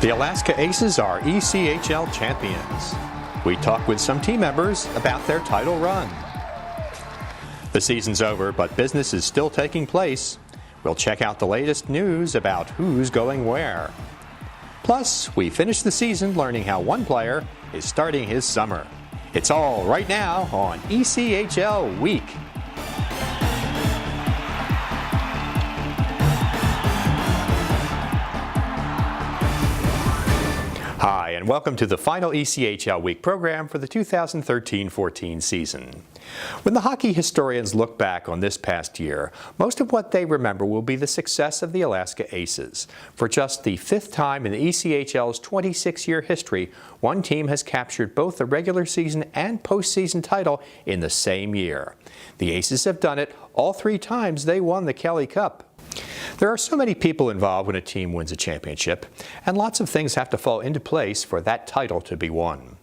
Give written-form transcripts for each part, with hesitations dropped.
The Alaska Aces are ECHL champions. We talk with some team members about their title run. The season's over, but business is still taking place. We'll check out the latest news about who's going where. Plus, we finish the season learning how one player is starting his summer. It's all right now on ECHL Week. Hi, and welcome to the final ECHL Week program for the 2013-14 season. When the hockey historians look back on this past year, most of what they remember will be the success of the Alaska Aces. For just the fifth time in the ECHL's 26-year history, one team has captured both the regular season and postseason title in the same year. The Aces have done it all three times they won the Kelly Cup. There are so many people involved when a team wins a championship, and lots of things have to fall into place for that title to be won.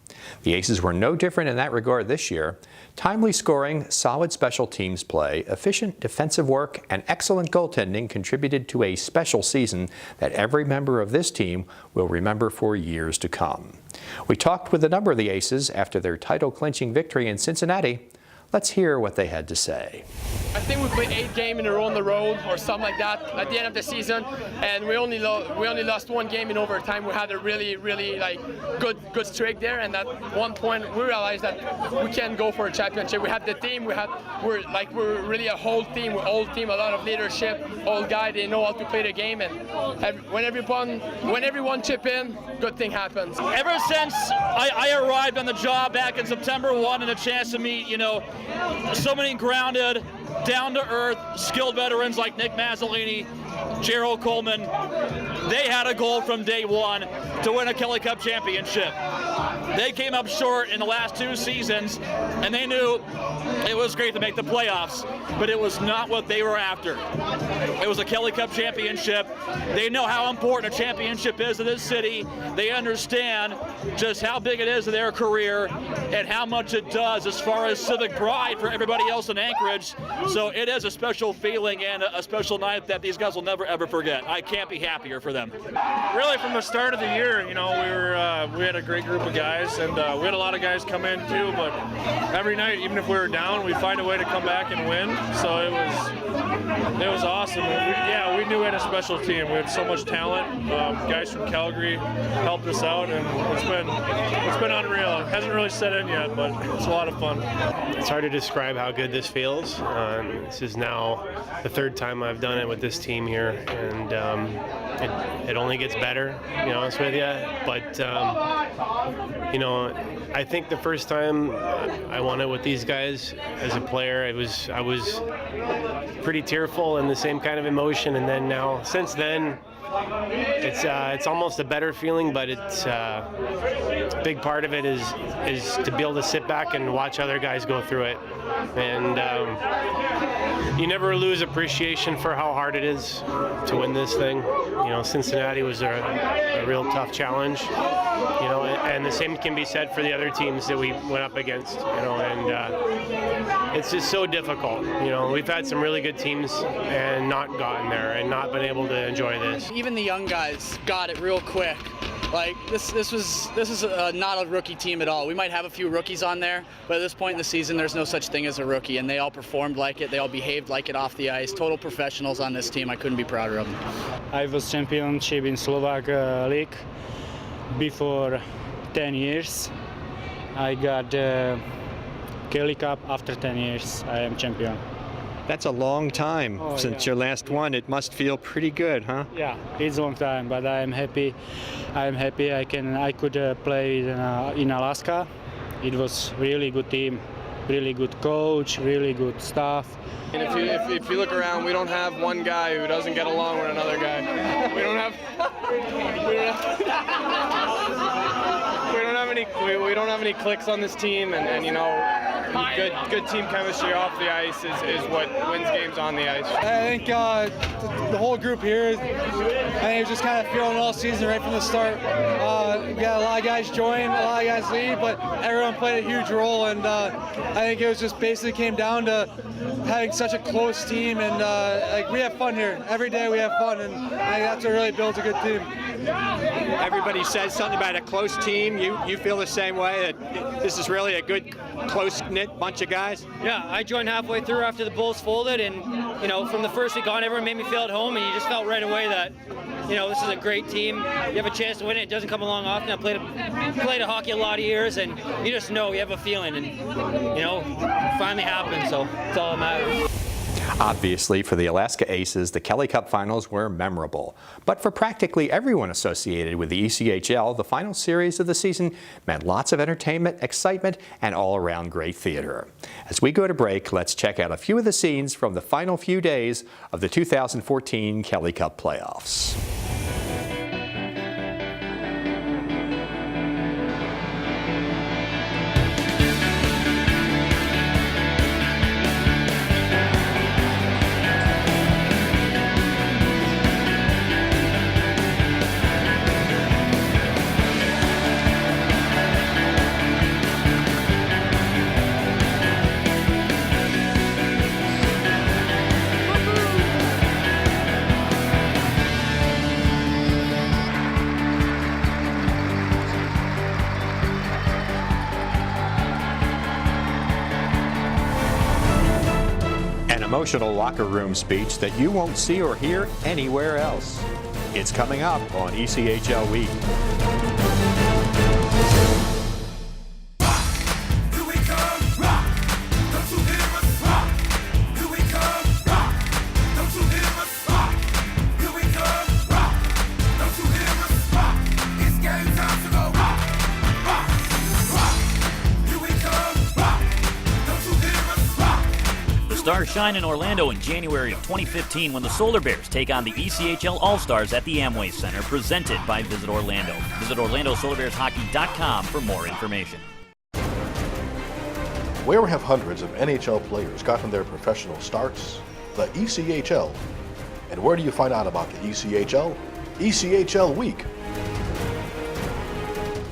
The Aces were no different in that regard this year. Timely scoring, solid special teams play, efficient defensive work, and excellent goaltending contributed to a special season that every member of this team will remember for years to come. We talked with a number of the Aces after their title-clinching victory in Cincinnati. Let's hear what they had to say. I think we played 8 games in a row on the road or something like that at the end of the season, and we only lost one game in overtime. We had a really good streak there, and at one point we realized that we can go for a championship. We had the team, we're really a whole team, a lot of leadership, old guy, they know how to play the game, and when everyone chip in, good thing happens. Ever since I arrived on the job back in September 1 and a chance to meet, so many grounded, down-to-earth, skilled veterans like Nick Mazzolini, Gerald Coleman, they had a goal from day one to win a Kelly Cup championship. They came up short in the last 2 seasons, and they knew it was great to make the playoffs, but it was not what they were after. It was a Kelly Cup championship. They know how important a championship is to this city. They understand just how big it is to their career and how much it does as far as civic pride for everybody else in Anchorage. So it is a special feeling and a special night that these guys will never ever forget. I can't be happier for them. Really, from the start of the year, we had a great group of guys, and we had a lot of guys come in too. But every night, even if we were down, we'd find a way to come back and win. So it was awesome. We knew we had a special team. We had so much talent. Guys from Calgary helped us out, and it's been unreal. It hasn't really set in yet, but it's a lot of fun. It's hard to describe how good this feels. This is now the 3rd time I've done it with this team here, and it only gets better, to be honest with you. But I think the first time I won it with these guys as a player, I was pretty tearful and the same kind of emotion, and then now since then it's almost a better feeling, but it's a big part of it is to be able to sit back and watch other guys go through it, and you never lose appreciation for how hard it is to win this thing. Cincinnati was a real tough challenge, and the same can be said for the other teams that we went up against, and it's just so difficult. We've had some really good teams and not gotten there and not been able to enjoy this. Even the young guys got it real quick. Like this is not a rookie team at all. We might have a few rookies on there, but at this point in the season, there's no such thing as a rookie, and they all performed like it. They all behaved like it off the ice. Total professionals on this team. I couldn't be prouder of them. I was championship in Slovak league before 10 years. I got Kelly Cup after 10 years. I am champion. That's a long time since your last one. It must feel pretty good, huh? Yeah, it's a long time, but I'm happy. I could play in Alaska. It was really good team, really good coach, really good staff. And if you look around, we don't have one guy who doesn't get along with another guy. We don't have any clicks on this team, and good team chemistry off the ice is what wins games on the ice. I think the whole group here, I think it was just kind of feeling all season right from the start. We got a lot of guys join, a lot of guys leave, but everyone played a huge role, and I think it was just basically came down to having such a close team, and like we have fun here. Every day we have fun, and I think that's what really builds a good team. Everybody says something about a close team. You feel the same way, that this is really a good, close-knit bunch of guys? Yeah, I joined halfway through after the Bulls folded, and from the first week on, everyone made me feel at home, and you just felt right away that this is a great team. You have a chance to win it. It doesn't come along often. I played a hockey a lot of years, and you just know, you have a feeling, and it finally happened, so it's all that matters. Obviously, for the Alaska Aces, the Kelly Cup Finals were memorable. But for practically everyone associated with the ECHL, the final series of the season meant lots of entertainment, excitement, and all-around great theater. As we go to break, let's check out a few of the scenes from the final few days of the 2014 Kelly Cup playoffs. Emotional locker room speech that you won't see or hear anywhere else. It's coming up on ECHL Week. Stars shine in Orlando in January of 2015 when the Solar Bears take on the ECHL All-Stars at the Amway Center, presented by Visit Orlando. Visit OrlandoSolarBearsHockey.com for more information. Where have hundreds of NHL players gotten their professional starts? The ECHL. And where do you find out about the ECHL? ECHL Week.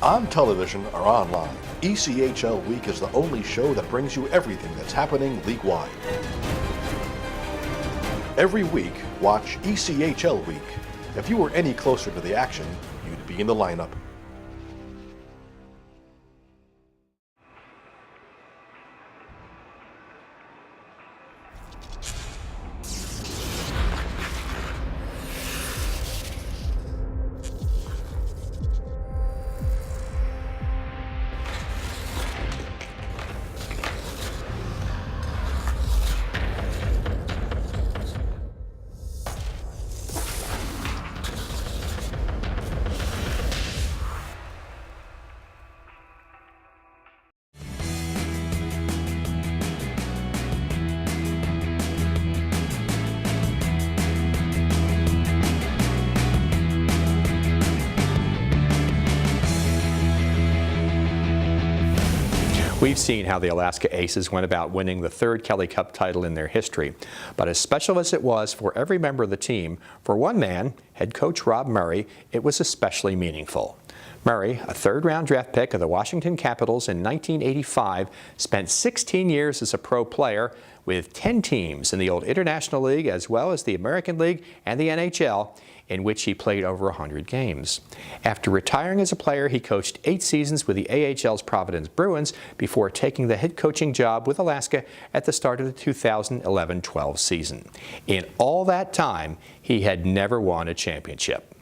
On television or online, ECHL Week is the only show that brings you everything that's happening league-wide. Every week, watch ECHL Week. If you were any closer to the action, you'd be in the lineup. We've seen how the Alaska Aces went about winning the third Kelly Cup title in their history. But as special as it was for every member of the team, for one man, head coach Rob Murray, it was especially meaningful. Murray, a third-round draft pick of the Washington Capitals in 1985, spent 16 years as a pro player with 10 teams in the old International League as well as the American League and the NHL, in which he played over 100 games. After retiring as a player, he coached 8 seasons with the AHL's Providence Bruins before taking the head coaching job with Alaska at the start of the 2011-12 season. In all that time, he had never won a championship.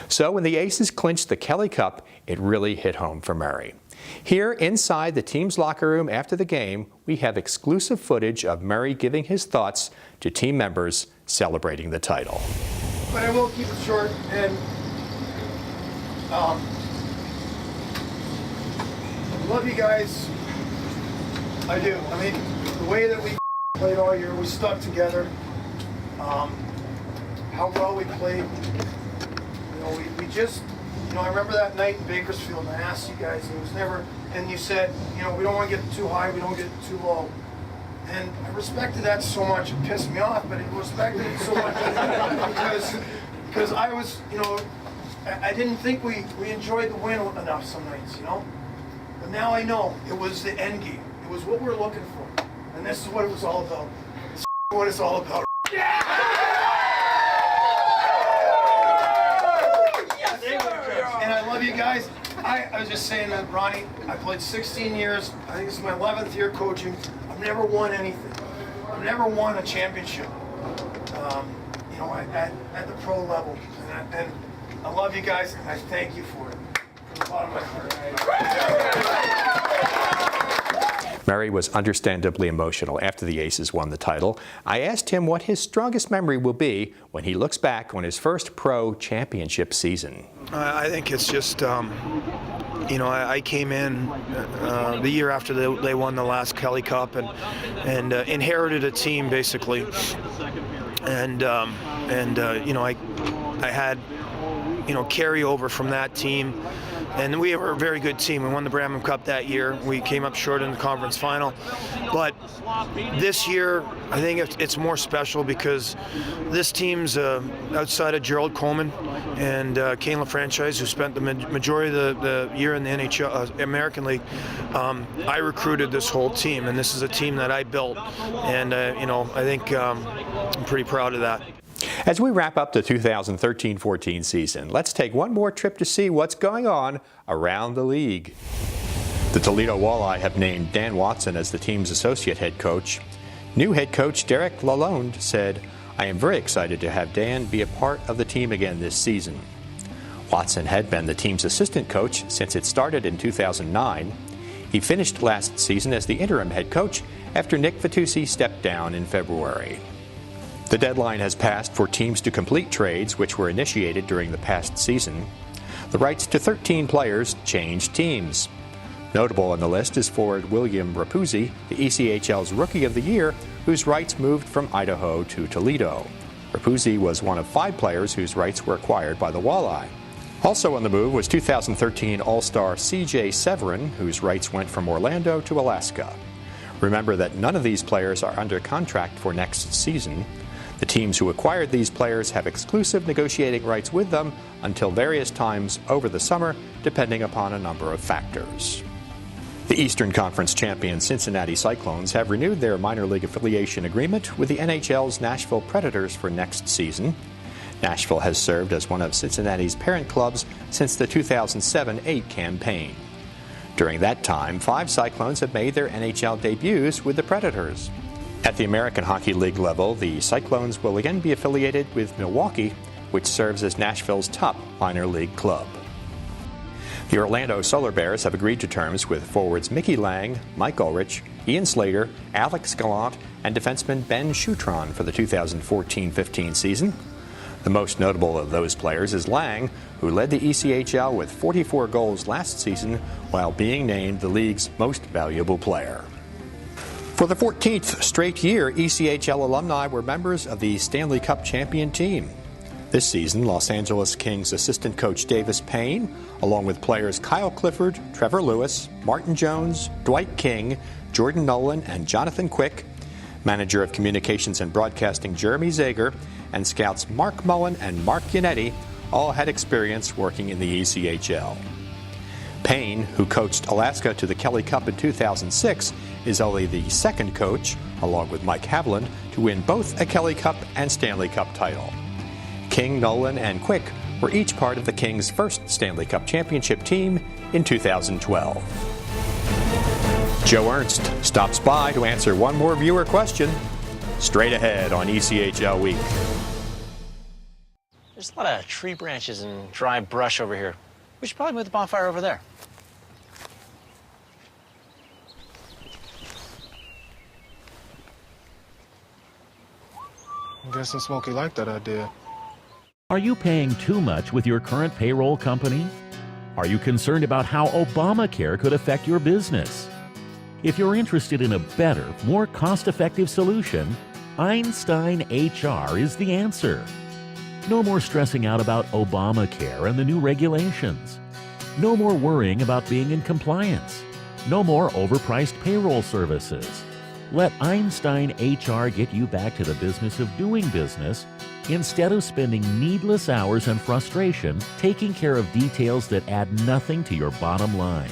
So when the Aces clinched the Kelly Cup, it really hit home for Murray. Here, inside the team's locker room after the game, we have exclusive footage of Murray giving his thoughts to team members celebrating the title. But I will keep it short, and love you guys. I do. I mean, the way that we played all year, we stuck together. How well we played. You know, we just, you know, I remember that night in Bakersfield, and I asked you guys, it was never and you said, you know, we don't want to get too high, we don't get too low. And I respected that so much, it pissed me off, but I respected it so much because I was, you know, I didn't think we enjoyed the win enough some nights, you know? But now I know it was the end game. It was what we're looking for. And this is what it was all about. It's what it's all about. And I love you guys. I was just saying that, Ronnie, I played 16 years. I think this is my 11th year coaching. I've never won anything. I've never won a championship, you know, at the pro level. And I love you guys, and I thank you for it. From the bottom of my heart. Murray was understandably emotional after the Aces won the title. I asked him what his strongest memory will be when he looks back on his first pro championship season. I think it's just, you know, I came in the year after they won the last Kelly Cup and inherited a team basically, and you know, I had, you know, carryover from that team. And we were a very good team. We won the Bramham Cup that year. We came up short in the conference final. But this year, I think it's more special because this team's outside of Gerald Coleman and Kane LaFranchise, who spent the majority of the year in the NHL, American League. I recruited this whole team, and this is a team that I built. And, you know, I think I'm pretty proud of that. As we wrap up the 2013-14 season, let's take one more trip to see what's going on around the league. The Toledo Walleye have named Dan Watson as the team's associate head coach. New head coach Derek Lalonde said, "I am very excited to have Dan be a part of the team again this season." Watson had been the team's assistant coach since it started in 2009. He finished last season as the interim head coach after Nick Vitucci stepped down in February. The deadline has passed for teams to complete trades which were initiated during the past season. The rights to 13 players changed teams. Notable on the list is forward William Rapuzzi, the ECHL's Rookie of the Year, whose rights moved from Idaho to Toledo. Rapuzzi was one of 5 players whose rights were acquired by the Walleye. Also on the move was 2013 All-Star CJ Severin, whose rights went from Orlando to Alaska. Remember that none of these players are under contract for next season. The teams who acquired these players have exclusive negotiating rights with them until various times over the summer, depending upon a number of factors. The Eastern Conference champion Cincinnati Cyclones have renewed their minor league affiliation agreement with the NHL's Nashville Predators for next season. Nashville has served as one of Cincinnati's parent clubs since the 2007-8 campaign. During that time, 5 Cyclones have made their NHL debuts with the Predators. At the American Hockey League level, the Cyclones will again be affiliated with Milwaukee, which serves as Nashville's top minor league club. The Orlando Solar Bears have agreed to terms with forwards Mickey Lang, Mike Ulrich, Ian Slater, Alex Gallant, and defenseman Ben Choutron for the 2014-15 season. The most notable of those players is Lang, who led the ECHL with 44 goals last season while being named the league's most valuable player. For the 14th straight year, ECHL alumni were members of the Stanley Cup champion team. This season, Los Angeles Kings assistant coach Davis Payne, along with players Kyle Clifford, Trevor Lewis, Martin Jones, Dwight King, Jordan Nolan, and Jonathan Quick, manager of communications and broadcasting Jeremy Zager, and scouts Mark Mullen and Mark Yannetti, all had experience working in the ECHL. Payne, who coached Alaska to the Kelly Cup in 2006, is only the second coach, along with Mike Haviland, to win both a Kelly Cup and Stanley Cup title. King, Nolan, and Quick were each part of the Kings' first Stanley Cup championship team in 2012. Joe Ernst stops by to answer one more viewer question, straight ahead on ECHL Week. There's a lot of tree branches and dry brush over here. We should probably move the bonfire over there. I'm guessing Smokey liked that idea. Are you paying too much with your current payroll company? Are you concerned about how Obamacare could affect your business? If you're interested in a better, more cost-effective solution, Einstein HR is the answer. No more stressing out about Obamacare and the new regulations. No more worrying about being in compliance. No more overpriced payroll services. Let Einstein HR get you back to the business of doing business instead of spending needless hours and frustration taking care of details that add nothing to your bottom line.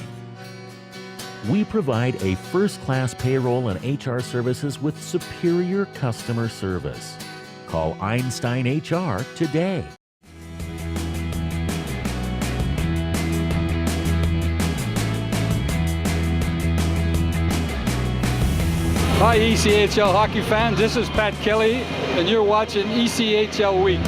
We provide a first-class payroll and HR services with superior customer service. Call Einstein HR today. Hi ECHL hockey fans, this is Pat Kelly and you're watching ECHL Week.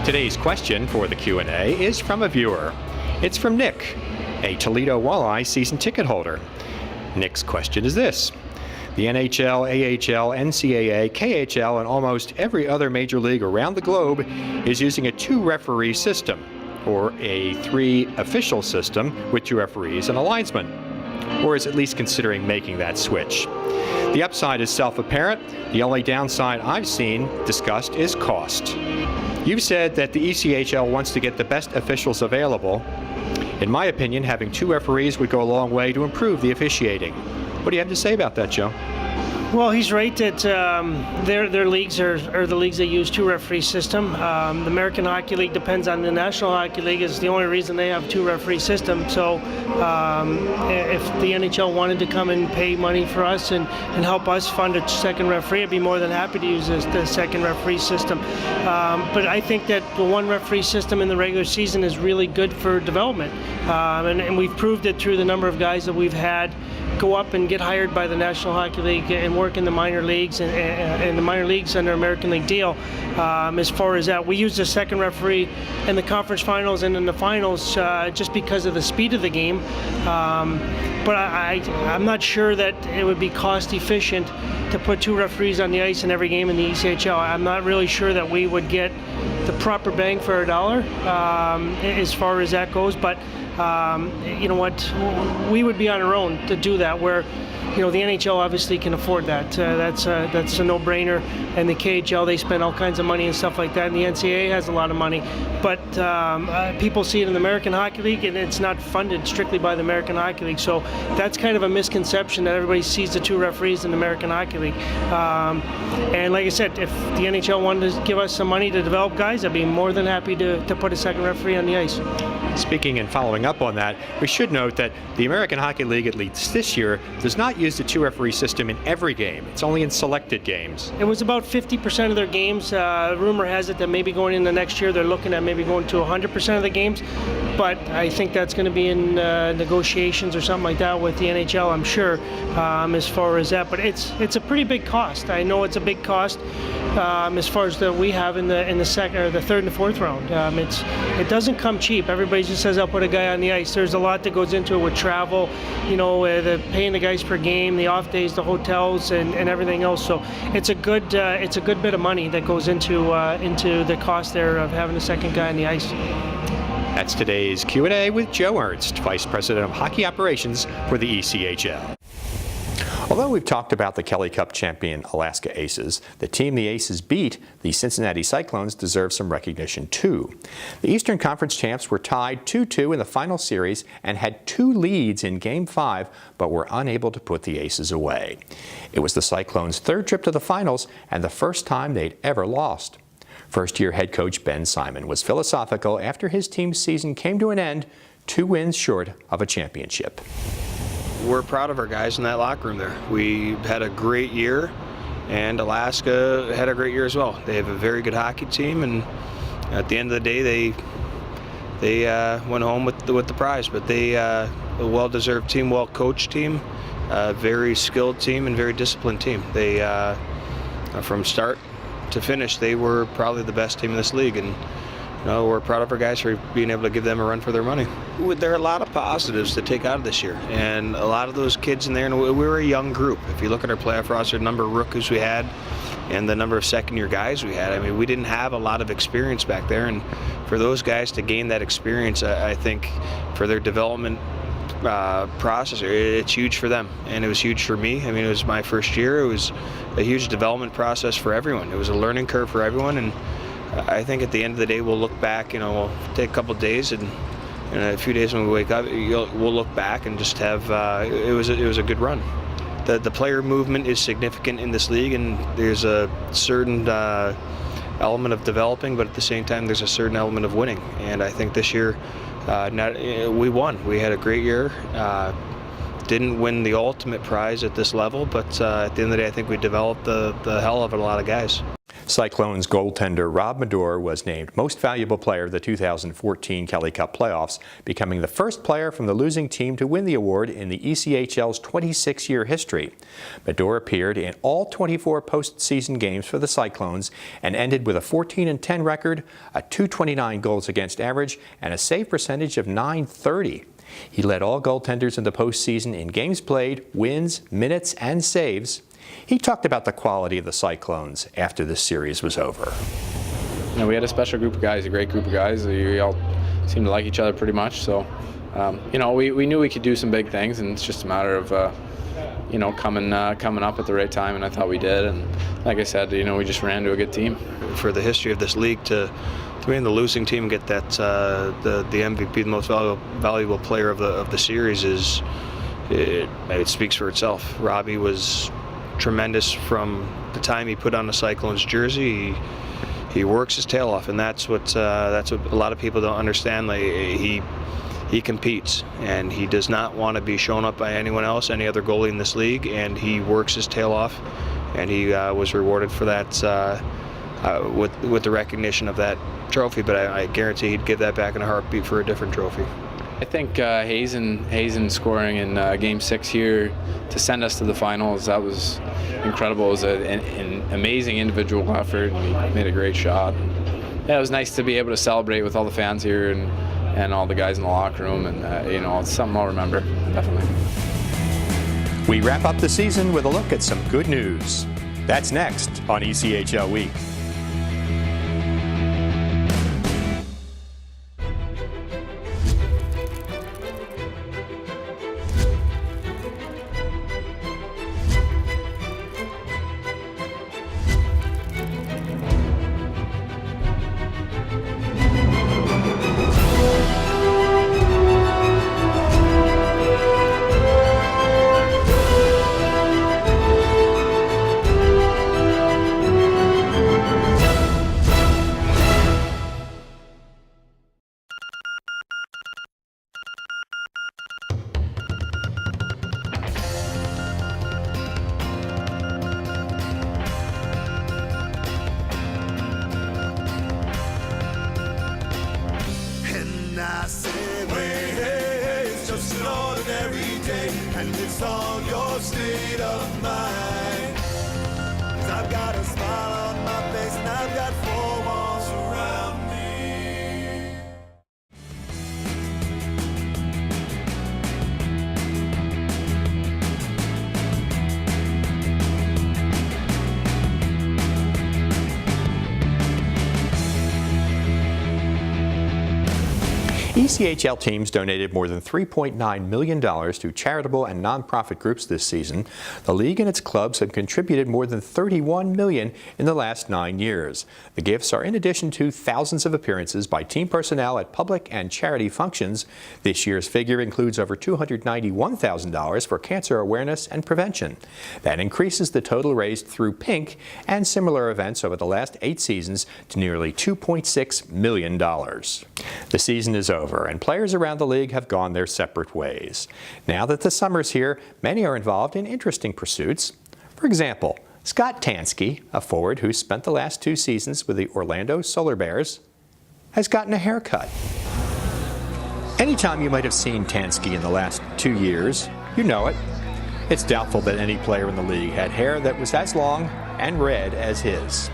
Today's question for the Q&A is from a viewer. It's from Nick, a Toledo Walleye season ticket holder. Nick's question is this. The NHL, AHL, NCAA, KHL, and almost every other major league around the globe is using a 2-referee system, or a 3-official system with 2 referees and a linesman, or is at least considering making that switch. The upside is self-apparent. The only downside I've seen discussed is cost. You've said that the ECHL wants to get the best officials available. In my opinion, having 2 referees would go a long way to improve the officiating. What do you have to say about that, Joe? Well, he's right that their leagues are the leagues that use 2-referee system. The American Hockey League depends on the National Hockey League. Is the only reason they have 2-referee system. So if the NHL wanted to come and pay money for us and help us fund a second referee, I'd be more than happy to use the second referee system. But I think that the 1-referee system in the regular season is really good for development. And we've proved it through the number of guys that we've had go up and get hired by the National Hockey League and work in the minor leagues and the minor leagues under American League deal. As far as that, we use the second referee in the conference finals and in the finals just because of the speed of the game. But I'm not sure that it would be cost efficient to put 2 referees on the ice in every game in the ECHL. I'm not really sure that we would get the proper bang for our dollar as far as that goes. But you know what, we would be on our own to do that, where the NHL obviously can afford that. That's a no-brainer. And the KHL, they spend all kinds of money and stuff like that, and the NCAA has a lot of money. But people see it in the American Hockey League, and it's not funded strictly by the American Hockey League. So that's kind of a misconception that everybody sees the 2 referees in the American Hockey League. And like I said, if the NHL wanted to give us some money to develop guys, I'd be more than happy to put a second referee on the ice. Speaking and following up on that, we should note that the American Hockey League, at least this year, does not use the 2-referee system in every game. It's only in selected games. It was about 50% of their games. Rumor has it that maybe going into next year, they're looking at maybe going to 100% of the games. But I think that's going to be in negotiations or something like that with the NHL, I'm sure, as far as that. But it's a pretty big cost. I know it's a big cost as far as that we have in the second or the third and the fourth round. It doesn't come cheap. Everybody just says I'll put a guy on the ice. There's a lot that goes into it with travel, the paying the guys per game, the off days, the hotels, and everything else. So it's a good bit of money that goes into the cost there of having a second guy on the ice. That's today's Q&A with Joe Ernst, Vice President of Hockey Operations for the ECHL. Although we've talked about the Kelly Cup champion Alaska Aces, the team the Aces beat, the Cincinnati Cyclones, deserve some recognition too. The Eastern Conference champs were tied 2-2 in the final series and had 2 leads in Game 5, but were unable to put the Aces away. It was the Cyclones' 3rd trip to the finals and the first time they'd ever lost. First-year head coach Ben Simon was philosophical after his team's season came to an end, 2 wins short of a championship. We're proud of our guys in that locker room there. We had a great year, and Alaska had a great year as well. They have a very good hockey team, and at the end of the day, they went home with the prize. But they a well-deserved team, well-coached team, very skilled team, and very disciplined team. They from start to finish, they were probably the best team in this league, and we're proud of our guys for being able to give them a run for their money. There are a lot of positives to take out of this year, and a lot of those kids in there, and we were a young group. If you look at our playoff roster, the number of rookies we had and the number of second-year guys we had, we didn't have a lot of experience back there, and for those guys to gain that experience, I think for their development process, it's huge for them, and it was huge for me. It was my first year. It was a huge development process for everyone. It was a learning curve for everyone, and I think at the end of the day, we'll look back. We'll take a couple of days, and in a few days when we wake up, we'll look back and just have it was a good run. The player movement is significant in this league, and there's a certain element of developing, but at the same time, there's a certain element of winning. And I think this year, we won. We had a great year. Didn't win the ultimate prize at this level, but at the end of the day, I think we developed the hell of a lot of guys. Cyclones goaltender Rob Medor was named Most Valuable Player of the 2014 Kelly Cup playoffs, becoming the first player from the losing team to win the award in the ECHL's 26-year history. Medor appeared in all 24 postseason games for the Cyclones and ended with a 14-10 record, a .229 goals against average, and a save percentage of .930. He led all goaltenders in the postseason in games played, wins, minutes, and saves. He talked about the quality of the Cyclones after the series was over. We had a special group of guys, a great group of guys. We all seemed to like each other pretty much. So, we knew we could do some big things, and it's just a matter of, coming up at the right time, and I thought we did. And like I said, we just ran into a good team. For the history of this league, to be in the losing team and get that the MVP, the most valuable player of the series, it speaks for itself. Robbie was tremendous from the time he put on the Cyclones jersey. He works his tail off, and that's what a lot of people don't understand. He competes, and he does not want to be shown up by anyone else, any other goalie in this league, and he works his tail off, and he was rewarded for that with the recognition of that trophy. But I guarantee he'd give that back in a heartbeat for a different trophy. I think Hazen scoring in Game 6 here to send us to the finals, that was incredible. It was an amazing individual effort. We made a great shot. Yeah, it was nice to be able to celebrate with all the fans here and all the guys in the locker room, and it's something I'll remember, definitely. We wrap up the season with a look at some good news. That's next on ECHL Week. I say, wait, hey, it's just an ordinary day, and it's all your state of mind. 'Cause I've got a smile on my face, and I've got four walls around me. ECHL teams donated more than $3.9 million to charitable and nonprofit groups this season. The league and its clubs have contributed more than $31 million in the last 9 years. The gifts are in addition to thousands of appearances by team personnel at public and charity functions. This year's figure includes over $291,000 for cancer awareness and prevention. That increases the total raised through PINK and similar events over the last 8 seasons to nearly $2.6 million. The season is over, and players around the league have gone their separate ways. Now that the summer's here, many are involved in interesting pursuits. For example, Scott Tansky, a forward who spent the last 2 seasons with the Orlando Solar Bears, has gotten a haircut. Anytime you might have seen Tansky in the last 2 years, you know it. It's doubtful that any player in the league had hair that was as long and red as his.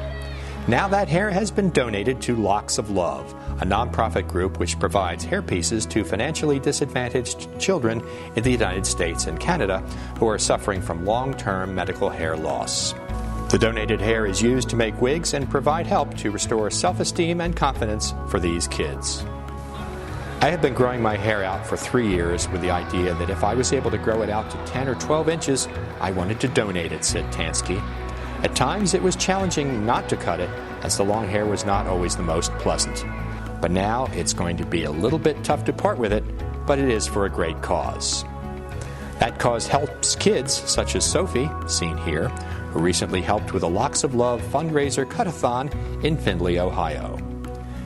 Now that hair has been donated to Locks of Love, a nonprofit group which provides hairpieces to financially disadvantaged children in the United States and Canada who are suffering from long-term medical hair loss. The donated hair is used to make wigs and provide help to restore self-esteem and confidence for these kids. I have been growing my hair out for 3 years with the idea that if I was able to grow it out to 10 or 12 inches, I wanted to donate it, said Tansky. At times it was challenging not to cut it, as the long hair was not always the most pleasant. But now it's going to be a little bit tough to part with it, but it is for a great cause. That cause helps kids such as Sophie, seen here, who recently helped with a Locks of Love fundraiser cut-a-thon in Findlay, Ohio.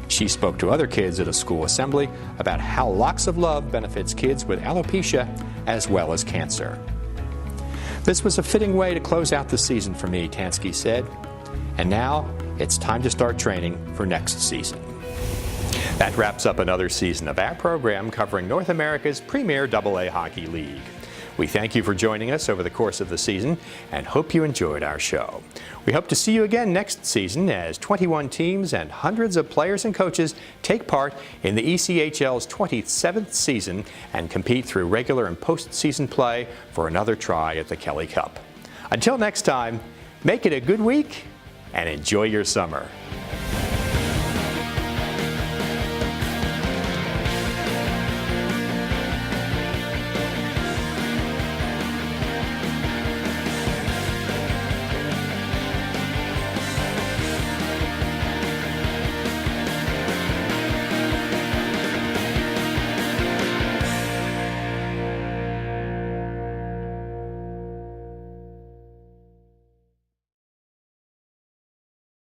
She spoke to other kids at a school assembly about how Locks of Love benefits kids with alopecia as well as cancer. This was a fitting way to close out the season for me, Tansky said. And now it's time to start training for next season. That wraps up another season of our program covering North America's premier AA hockey league. We thank you for joining us over the course of the season and hope you enjoyed our show. We hope to see you again next season as 21 teams and hundreds of players and coaches take part in the ECHL's 27th season and compete through regular and postseason play for another try at the Kelly Cup. Until next time, make it a good week and enjoy your summer.